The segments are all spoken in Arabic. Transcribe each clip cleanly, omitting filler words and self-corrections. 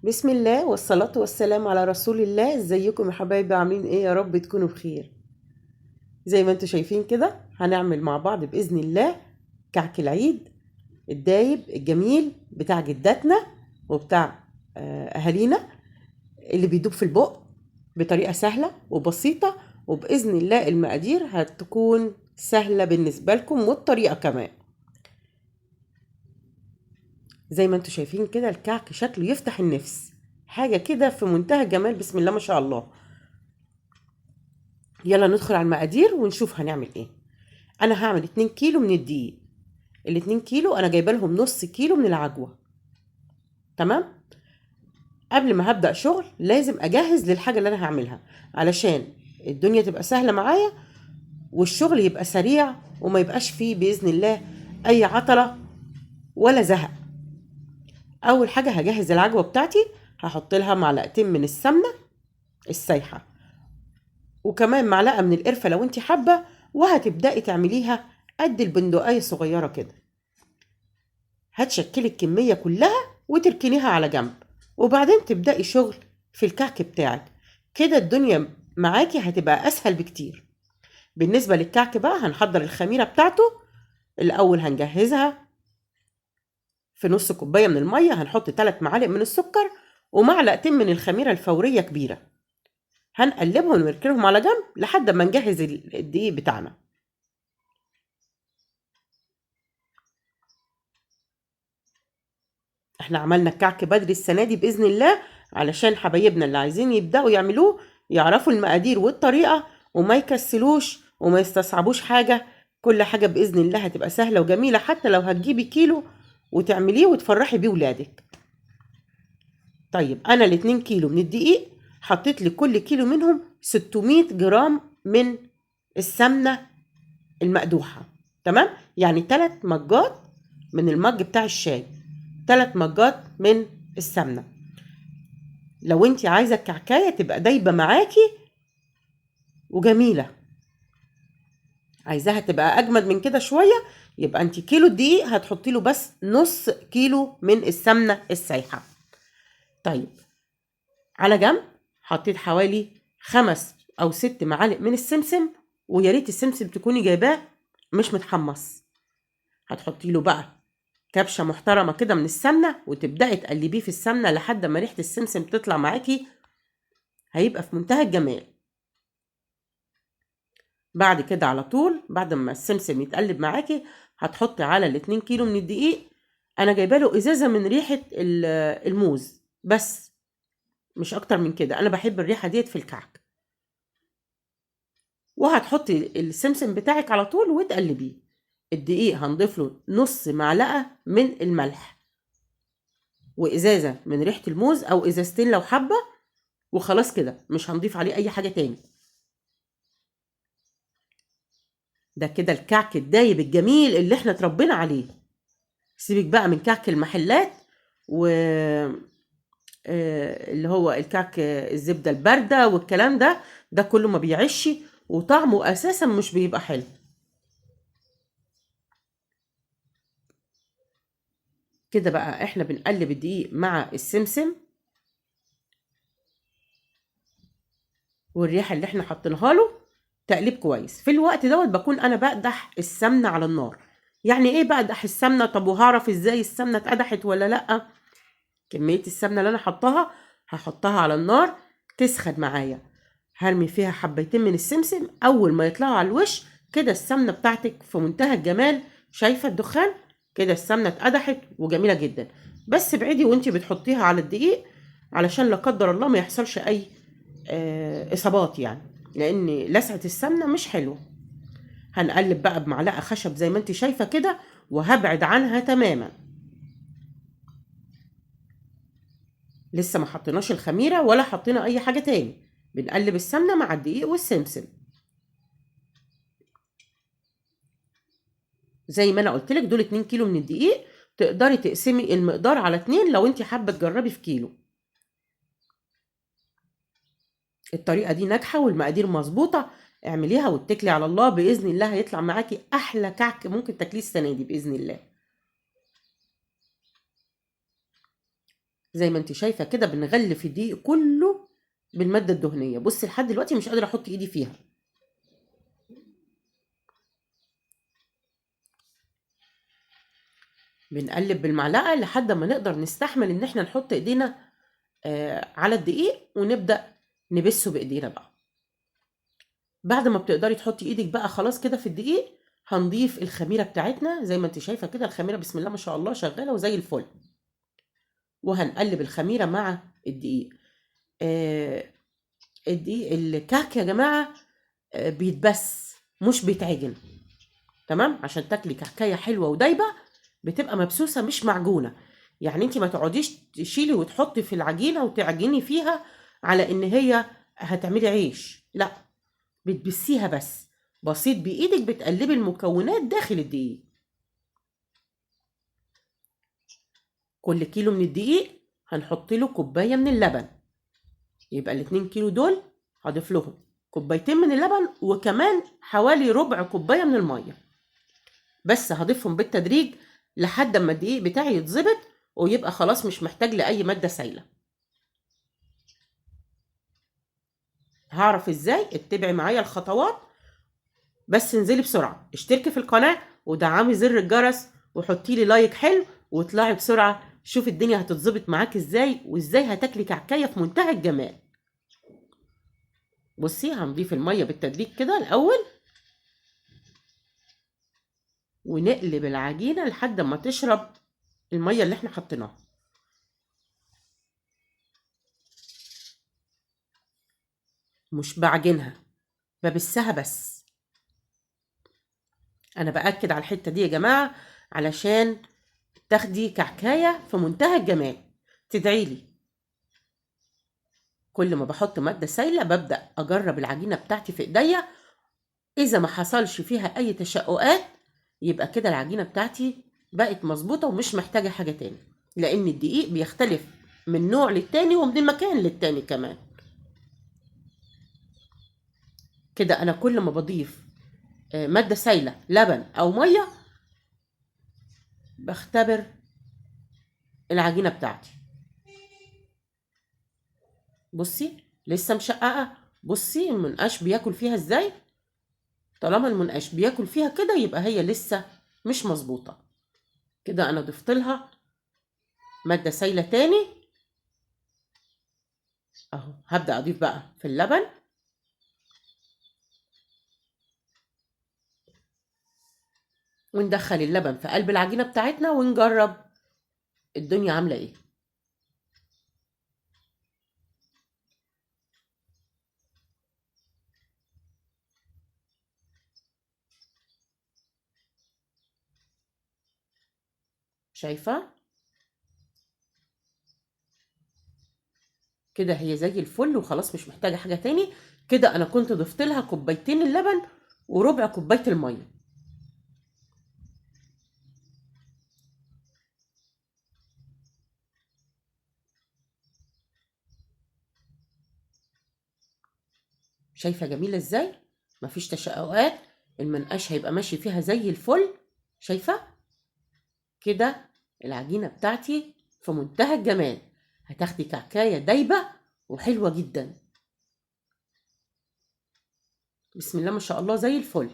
بسم الله والصلاة والسلام على رسول الله. ازيكم يا حبايبي؟ عاملين ايه؟ يا رب تكونوا بخير. زي ما انتوا شايفين كده هنعمل مع بعض بإذن الله كعك العيد الدايب الجميل بتاع جداتنا وبتاع أهالينا، اللي بيدوب في البق بطريقة سهلة وبسيطة. وبإذن الله المقادير هتكون سهلة بالنسبة لكم والطريقة كمان. زي ما انتوا شايفين كده الكعك شكله يفتح النفس، حاجة كده في منتهى الجمال. بسم الله ما شاء الله. يلا ندخل على المقادير ونشوف هنعمل ايه. انا هعمل 2 كيلو من الدقيق. ال2 كيلو انا جايبه لهم نص كيلو من العجوه. تمام. قبل ما هبدأ شغل لازم اجهز للحاجه اللي انا هعملها علشان الدنيا تبقى سهله معايا والشغل يبقى سريع وما يبقاش فيه باذن الله اي عطله ولا زهق. اول حاجه هجهز العجوه بتاعتي، هحط لها معلقتين من السمنه السايحه وكمان معلقه من القرفه لو انت حابه، وهتبدأي تعمليها قد البندقية صغيرة كده. هتشكلي الكمية كلها وتركنيها على جنب، وبعدين تبدأي شغل في الكعك بتاعك. كده الدنيا معاكي هتبقى أسهل بكتير. بالنسبة للكعك بقى هنحضر الخميرة بتاعته. الأول هنجهزها في نص كوباية من المية، هنحط 3 معالق من السكر ومعلقتين من الخميرة الفورية كبيرة. هنقلبهم ونركنهم على جنب لحد ما نجهز الدقيق بتاعنا. احنا عملنا الكعك بدري السنة دي بإذن الله علشان حبايبنا اللي عايزين يبدأوا يعملوه يعرفوا المقادير والطريقة وما يكسلوش وما يستصعبوش حاجة. كل حاجة بإذن الله هتبقى سهلة وجميلة، حتى لو هتجيبي كيلو وتعمليه وتفرحي بيه ولادك. طيب أنا ال2 كيلو من الدقيق حطيت لكل كيلو منهم 600 جرام من السمنة المقدوحة. تمام، يعني 3 مجات من المج بتاع الشاي، 3 مجات من السمنة. لو انت عايزة الكعكاية تبقى دايبة معاكي وجميلة، عايزاها تبقى أجمد من كده شوية، يبقى انت كيلو الدقيق هتحطي له بس نص كيلو من السمنة السايحة. طيب على جنب حطيت حوالي 5 أو 6 معالق من السمسم، ويا ريت السمسم تكوني جايباه مش متحمص. هتحطي له بقى كبشة محترمة كده من السمنة وتبدأي تقلبيه في السمنة لحد ما ريحة السمسم تطلع معاكي، هيبقى في منتهى الجمال. بعد كده على طول بعد ما السمسم يتقلب معاكي هتحطي على ال2 كيلو من الدقيق، انا جايبه له ازازه من ريحه الموز بس، مش اكتر من كده، انا بحب الريحه ديت في الكعك. وهتحطي السمسم بتاعك على طول وتقلبيه. الدقيق هنضيف له نص معلقه من الملح وازازه من ريحه الموز او ازازتين لو حابه، وخلاص كده مش هنضيف عليه اي حاجه تاني. ده كده الكعك الدايب الجميل اللي احنا اتربينا عليه. سيبك بقى من كعك المحلات و اللي هو الكعك الزبدة الباردة والكلام ده، ده كله ما بيعيش وطعمه اساسا مش بيبقى حلو. كده بقى احنا بنقلب الدقيق مع السمسم والريحة اللي احنا حاطينها له تقليب كويس. في الوقت دوت بكون انا بقدح السمنة على النار. يعني ايه بقدح السمنة؟ طب وهعرف ازاي السمنة اتقدحت ولا لأ؟ كمية السمنة اللي أنا هحطها على النار تسخن معايا، هرمي فيها حبيتين من السمسم. أول ما يطلعوا على الوش كده السمنة بتاعتك في منتهى الجمال. شايفة الدخان؟ كده السمنة اتقدحت وجميلة جدا. بس ابعدي وانتي بتحطيها على الدقيق علشان لا قدر الله ما يحصلش أي إصابات، يعني لأن لسعة السمنة مش حلوة. هنقلب بقى بمعلقة خشب زي ما انتي شايفة كده وهبعد عنها تماما. لسه ما حطيناش الخميرة ولا حطينا اي حاجة تاني، بنقلب السمنة مع الدقيق والسمسم. زي ما انا قلت لك دول 2 كيلو من الدقيق، تقدري تقسمي المقدار على 2 لو انت حابة تجربي في كيلو. الطريقة دي ناجحة والمقادير مظبوطة، اعمليها واتكلي على الله، بإذن الله هيطلع معاكي أحلى كعك ممكن تاكليه السنة دي بإذن الله. زي ما انت شايفه كده بنغلف الدقيق كله بالماده الدهنيه. بصي لحد دلوقتي مش قادره احط ايدي فيها. بنقلب بالمعلقه لحد ما نقدر نستحمل ان احنا نحط ايدينا على الدقيق ونبدا نبسه بايدينا بقى. بعد ما بتقدري تحطي ايدك بقى خلاص كده في الدقيق، هنضيف الخميره بتاعتنا. زي ما انت شايفه كده الخميره بسم الله ما شاء الله شغاله وزي الفل. وهنقلب الخميره مع الدقيق. آه، الدقيق الكعك يا جماعه بيتبس مش بيتعجن. تمام؟ عشان تاكلي كعكايه حلوه ودايبه بتبقى مبسوسه مش معجونه. يعني انت ما تقعديش تشيلي وتحطي في العجينه وتعجني فيها على ان هي هتعملي عيش، لا، بتبسيها بس بسيط بايدك، بتقلبي المكونات داخل الدقيق. كل كيلو من الدقيق هنحط له كوبايه من اللبن، يبقى الاتنين كيلو دول هضيف لهم كوبايتين من اللبن وكمان حوالي ربع كوبايه من الميه. بس هضيفهم بالتدريج لحد ما الدقيق بتاعي يتظبط ويبقى خلاص مش محتاج لأي مادة سايلة. هعرف ازاي؟ اتبعي معايا الخطوات. بس انزلي بسرعة اشتركي في القناة ودعمي زر الجرس وحطي لي لايك حلو واطلعي بسرعة شوفي الدنيا هتتظبط معاك ازاي وازاي هتاكلي كعكاية في منتهى الجمال. بصي هنضيف المية بالتدريج كده الأول ونقلب العجينة لحد ما تشرب المية اللي احنا حطيناها. مش بعجنها، ببسها بس. انا باكد على الحته دي يا جماعه علشان تاخدي كعكايه في منتهى الجمال. تدعي لي. كل ما بحط ماده سايله ببدا اجرب العجينه بتاعتي في ايديا، اذا ما حصلش فيها اي تشققات يبقى كده العجينه بتاعتي بقت مظبوطه ومش محتاجه حاجه تاني، لان الدقيق بيختلف من نوع للتاني ومن مكان للتاني كمان. كده انا كل ما بضيف ماده سايله لبن او ميه بختبر العجينه بتاعتي. بصي لسه مشققه. بصي المنقاش بياكل فيها ازاي. طالما المنقاش بياكل فيها كده يبقى هي لسه مش مظبوطه. كده انا ضفت لها ماده سايله تاني اهو. هبدا اضيف بقى في اللبن وندخل اللبن في قلب العجينه بتاعتنا ونجرب الدنيا عامله ايه. شايفه كده هي زي الفل وخلاص مش محتاجه حاجه تاني. كده انا كنت ضفت لها كوبايتين اللبن وربع كوبايه الميه. شايفه جميله ازاي؟ مفيش تشققات. المنقاش هيبقى ماشي فيها زي الفل. شايفه كده العجينه بتاعتي في منتهى الجمال. هتاخدي كعكايه دايبه وحلوه جدا. بسم الله ما شاء الله زي الفل.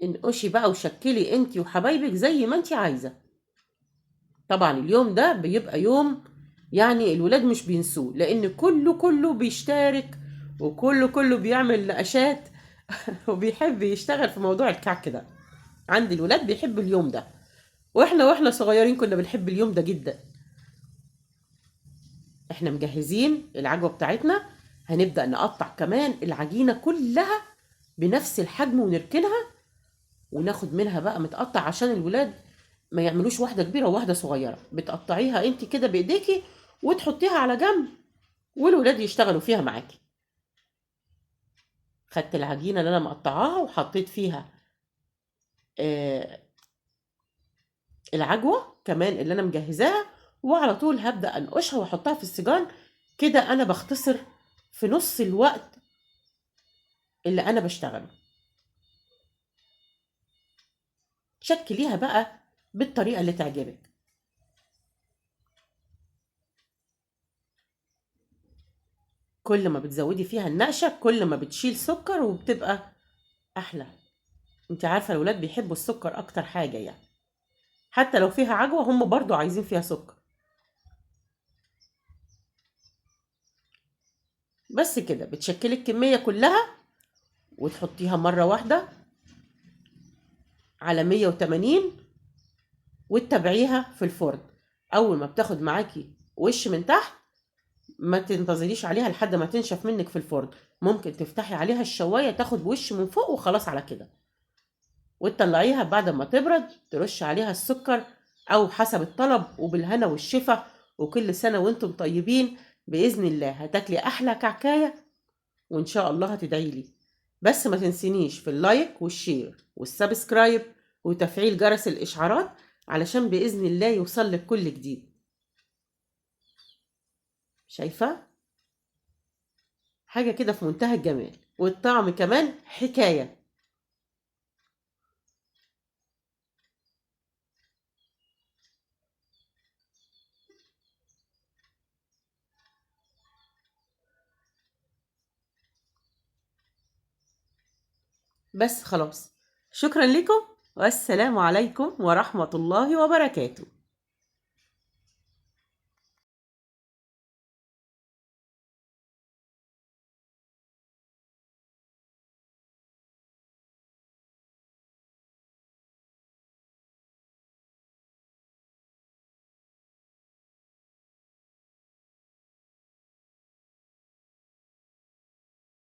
انقشي بقى وشكلي انتي وحبايبك زي ما انتي عايزه. طبعا اليوم ده بيبقى يوم يعني الولاد مش بينسوه، لان كله بيشترك وكله بيعمل نقاشات وبيحب يشتغل في موضوع الكعك ده. عندي الولاد بيحبوا اليوم ده، واحنا صغيرين كنا بنحب اليوم ده جدا. احنا مجهزين العجوه بتاعتنا. هنبدأ نقطع كمان العجينه كلها بنفس الحجم ونركنها وناخد منها بقى متقطع عشان الولاد ما يعملوش واحده كبيره وواحده صغيره. بتقطعيها انت كده بايديكي وتحطيها على جنب والولاد يشتغلوا فيها معاكي. خدت العجينه اللي انا مقطعاها وحطيت فيها آه العجوه كمان اللي انا مجهزاها، وعلى طول هبدأ انقشها واحطها في السجان. كده انا بختصر في نص الوقت اللي انا بشتغله. شكليها بقى بالطريقه اللي تعجبك. كل ما بتزودي فيها النقشة كل ما بتشيل سكر وبتبقى أحلى. انت عارفة الولاد بيحبوا السكر أكتر حاجة يعني، حتى لو فيها عجوة هم برضو عايزين فيها سكر. بس كده بتشكلي الكمية كلها وتحطيها مرة واحدة على 180 وتتابعيها في الفرن. أول ما بتاخد معاكي وش من تحت ما تنتظريش عليها لحد ما تنشف منك في الفرن، ممكن تفتحي عليها الشواية تاخد وش من فوق وخلاص على كده، وتطلعيها بعد ما تبرد ترش عليها السكر أو حسب الطلب، وبالهنا والشفا. وكل سنة وانتم طيبين، بإذن الله هتاكلي أحلى كعكاية وإن شاء الله هتدعيلي. بس ما تنسينيش في اللايك والشير والسبسكرايب وتفعيل جرس الإشعارات علشان بإذن الله يوصلك كل جديد. شايفة؟ حاجة كده في منتهى الجمال، والطعم كمان حكاية. بس خلاص، شكرا لكم والسلام عليكم ورحمة الله وبركاته.